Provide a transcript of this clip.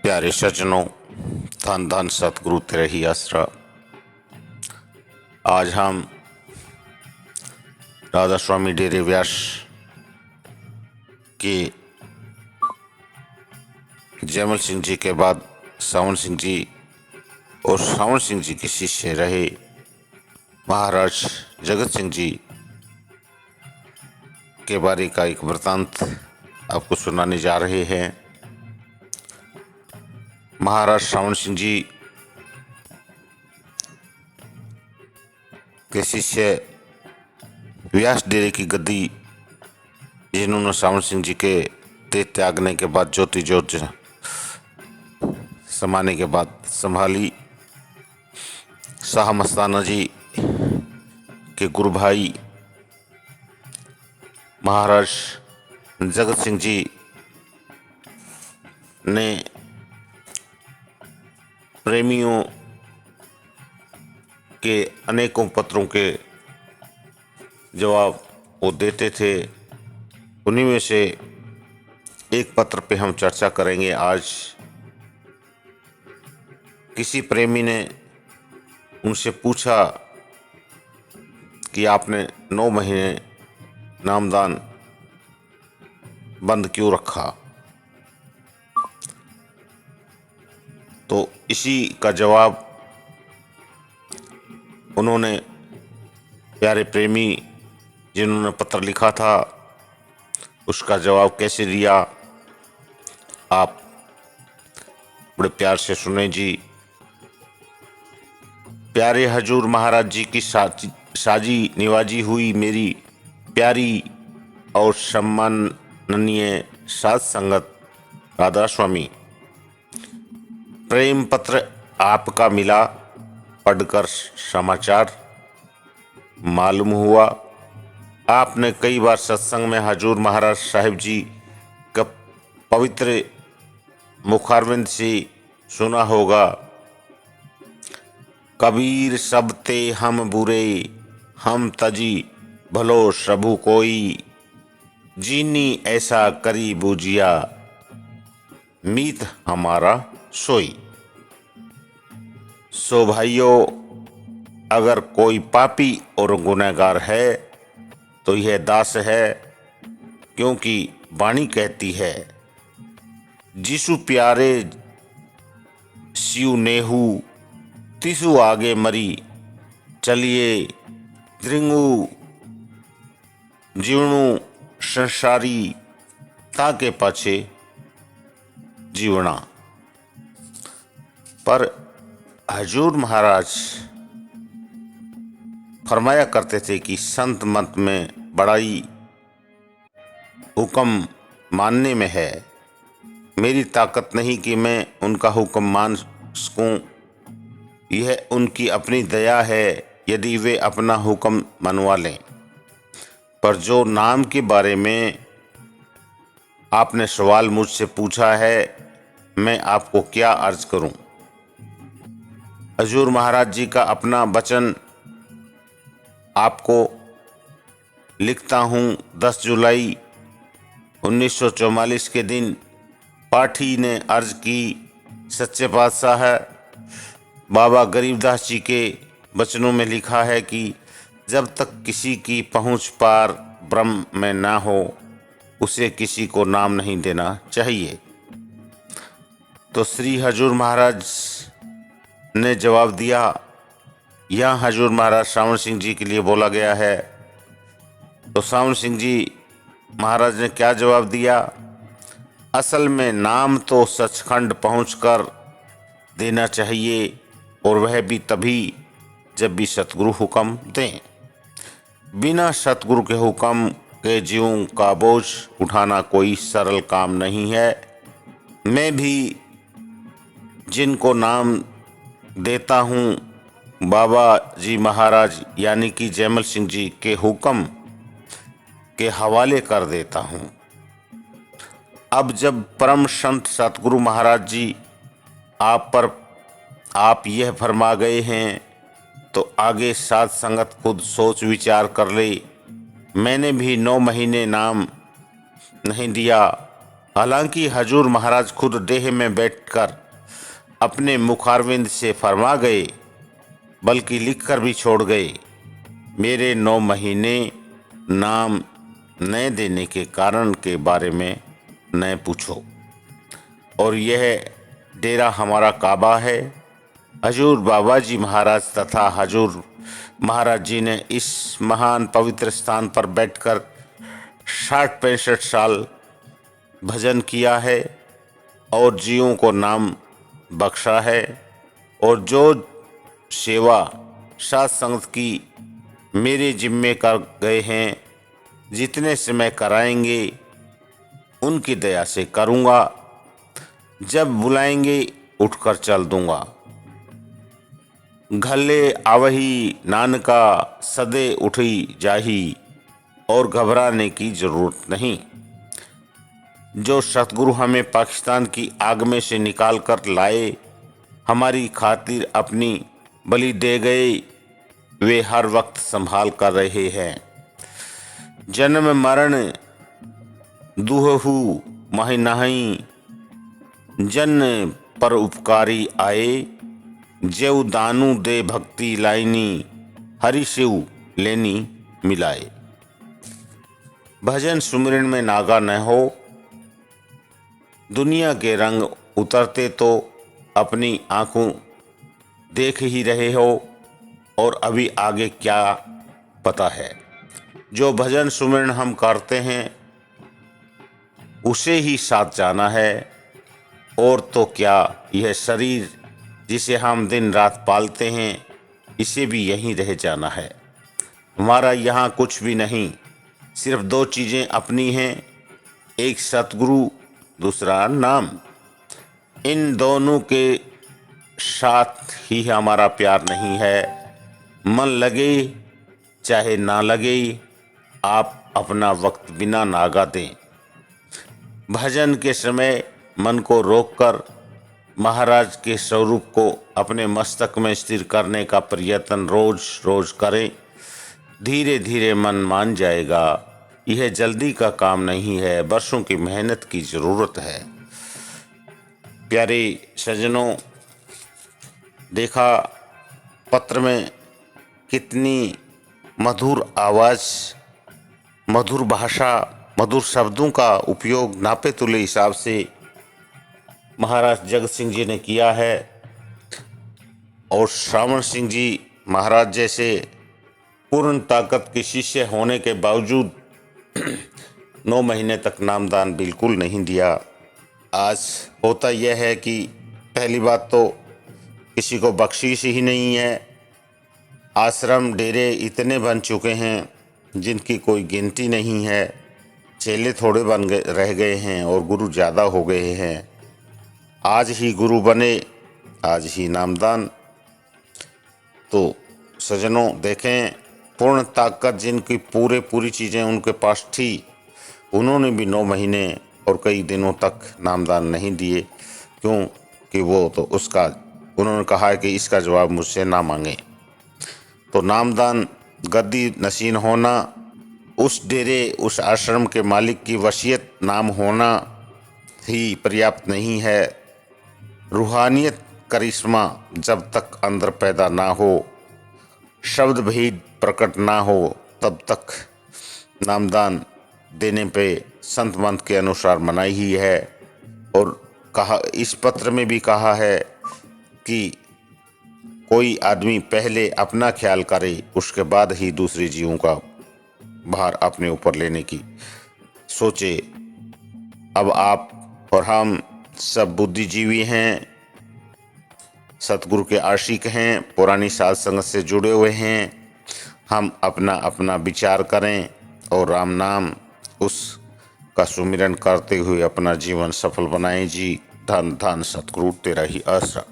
प्यारे सज्जनों, धन धन सतगुरु तेरे ही आसरा। आज हम राधा स्वामी डेरे व्यास के जयमल सिंह जी के बाद सावन सिंह जी और सावन सिंह जी के शिष्य रहे महाराज जगत सिंह जी के बारे का एक वृतांत आपको सुनाने जा रहे हैं। महाराज सावन सिंह जी के शिष्य व्यास डेरे की गद्दी जिन्होंने सावन सिंह जी के तेज त्यागने के बाद ज्योति ज्योत समाने के बाद संभाली, शाह मस्ताना जी के गुरु भाई महाराज जगत सिंह जी ने प्रेमियों के अनेकों पत्रों के जवाब वो देते थे। उन्हीं में से एक पत्र पे हम चर्चा करेंगे आज। किसी प्रेमी ने उनसे पूछा कि आपने 9 महीने नामदान बंद क्यों रखा, तो इसी का जवाब उन्होंने प्यारे प्रेमी जिन्होंने पत्र लिखा था उसका जवाब कैसे दिया, आप बड़े प्यार से सुने जी। प्यारे हजूर महाराज जी की साजी निवाजी हुई मेरी प्यारी और सम्माननीय साध संगत राधा स्वामी, प्रेम पत्र आपका मिला, पढ़कर समाचार मालूम हुआ आपने कई बार सत्संग में हजूर महाराज साहिब जी का पवित्र मुखारविंद से सुना होगा। कबीर सब ते हम बुरे, हम तजी भलो सबु कोई, जीनी ऐसा करी बूजिया, मीत हमारा सोई। सो भाइयों, अगर कोई पापी और गुनहगार है तो यह दास है, क्योंकि वाणी कहती है जिसु प्यारे सिउ नेहू, तिसु आगे मरी चलिए द्रिंगु जीवणु संसारी, ताके पाछे जीवना। पर हजूर महाराज फरमाया करते थे कि संत मत में बड़ाई हुक्म मानने में है। मेरी ताकत नहीं कि मैं उनका हुक्म मान सकूं, यह उनकी अपनी दया है यदि वे अपना हुक्म मनवा लें। पर जो नाम के बारे में आपने सवाल मुझसे पूछा है, मैं आपको क्या अर्ज करूं। हजूर महाराज जी का अपना वचन आपको लिखता हूं। 10 जुलाई 1944 के दिन पाठी ने अर्ज की, सच्चे पातशाह बाबा गरीबदास जी के वचनों में लिखा है कि जब तक किसी की पहुंच पार ब्रह्म में ना हो उसे किसी को नाम नहीं देना चाहिए। तो श्री हजूर महाराज ने जवाब दिया, यह हजूर महाराज सावन सिंह जी के लिए बोला गया है। तो सावन सिंह जी महाराज ने क्या जवाब दिया, असल में नाम तो सचखंड पहुंचकर देना चाहिए, और वह भी तभी जब भी सतगुरु हुक्म दें। बिना सतगुरु के हुक्म के जीवों का बोझ उठाना कोई सरल काम नहीं है। मैं भी जिनको नाम देता हूँ बाबा जी महाराज यानी कि जयमल सिंह जी के हुक्म के हवाले कर देता हूँ। अब जब परम संत सतगुरु महाराज जी आप यह फरमा गए हैं तो आगे साध संगत खुद सोच विचार कर ले। मैंने भी 9 महीने नाम नहीं दिया, हालांकि हजूर महाराज खुद देह में बैठकर अपने मुखारविंद से फरमा गए, बल्कि लिखकर भी छोड़ गए, मेरे 9 महीने नाम न देने के कारण के बारे में न पूछो। और यह डेरा हमारा काबा है। हजूर बाबा जी महाराज तथा हजूर महाराज जी ने इस महान पवित्र स्थान पर बैठकर 60-65 साल भजन किया है और जीवों को नाम बख्शा है। और जो सेवा साध संगत की मेरे जिम्मे कर गए हैं, जितने से मैं कराएंगे उनकी दया से करूँगा। जब बुलाएंगे उठकर चल दूँगा। घले आवही नानका सदे उठी जाही, और घबराने की जरूरत नहीं। जो सतगुरु हमें पाकिस्तान की आग में से निकाल कर लाए, हमारी खातिर अपनी बलि दे गए, वे हर वक्त संभाल कर रहे हैं। जन्म मरण दुहु महि नहीं, जन पर उपकारी आए, जेऊ दानु दे भक्ति लाइनी, हरि शिव लेनी मिलाए। भजन सुमिरन में नागा न हो, दुनिया के रंग उतरते तो अपनी आंखों देख ही रहे हो, और अभी आगे क्या पता है। जो भजन सुमिरन हम करते हैं उसे ही साथ जाना है, और तो क्या यह शरीर जिसे हम दिन रात पालते हैं, इसे भी यहीं रह जाना है। हमारा यहाँ कुछ भी नहीं, सिर्फ 2 चीज़ें अपनी हैं, एक सतगुरु, दूसरा नाम। इन दोनों के साथ ही हमारा प्यार नहीं है। मन लगे चाहे ना लगे, आप अपना वक्त बिना नागा दें। भजन के समय मन को रोककर महाराज के स्वरूप को अपने मस्तक में स्थिर करने का प्रयत्न रोज रोज करें। धीरे धीरे मन मान जाएगा। यह जल्दी का काम नहीं है, वर्षों की मेहनत की ज़रूरत है। प्यारे सज्जनों, देखा पत्र में कितनी मधुर आवाज़, मधुर भाषा, मधुर शब्दों का उपयोग नापे तुले हिसाब से महाराज जगत सिंह जी ने किया है। और श्रावण सिंह जी महाराज जैसे पूर्ण ताकत के शिष्य होने के बावजूद 9 महीने तक नामदान बिल्कुल नहीं दिया। आज होता यह है कि पहली बात तो किसी को बख्शीश ही नहीं है। आश्रम डेरे इतने बन चुके हैं जिनकी कोई गिनती नहीं है। चेले थोड़े रह गए हैं और गुरु ज़्यादा हो गए हैं। आज ही गुरु बने, आज ही नामदान। तो सज्जनों देखें, पूर्ण ताकत जिनकी पूरी चीज़ें उनके पास थी, उन्होंने भी 9 महीने और कई दिनों तक नामदान नहीं दिए। क्यों कि वो तो उसका उन्होंने कहा है कि इसका जवाब मुझसे ना मांगे। तो नामदान गद्दी नशीन होना, उस डेरे उस आश्रम के मालिक की वसीयत नाम होना ही पर्याप्त नहीं है। रूहानियत करिश्मा जब तक अंदर पैदा ना हो, शब्द भेद प्रकट ना हो, तब तक नामदान देने पे संत मंत के अनुसार मनाही ही है। और कहा, इस पत्र में भी कहा है कि कोई आदमी पहले अपना ख्याल करे, उसके बाद ही दूसरे जीवों का भार अपने ऊपर लेने की सोचे। अब आप और हम सब बुद्धिजीवी हैं, सतगुरु के आशिक हैं, पुरानी साध संगत से जुड़े हुए हैं। हम अपना अपना विचार करें और राम नाम उसका सुमिरन करते हुए अपना जीवन सफल बनाएं जी। धन धन सतगुरु तेरा ही आसरा।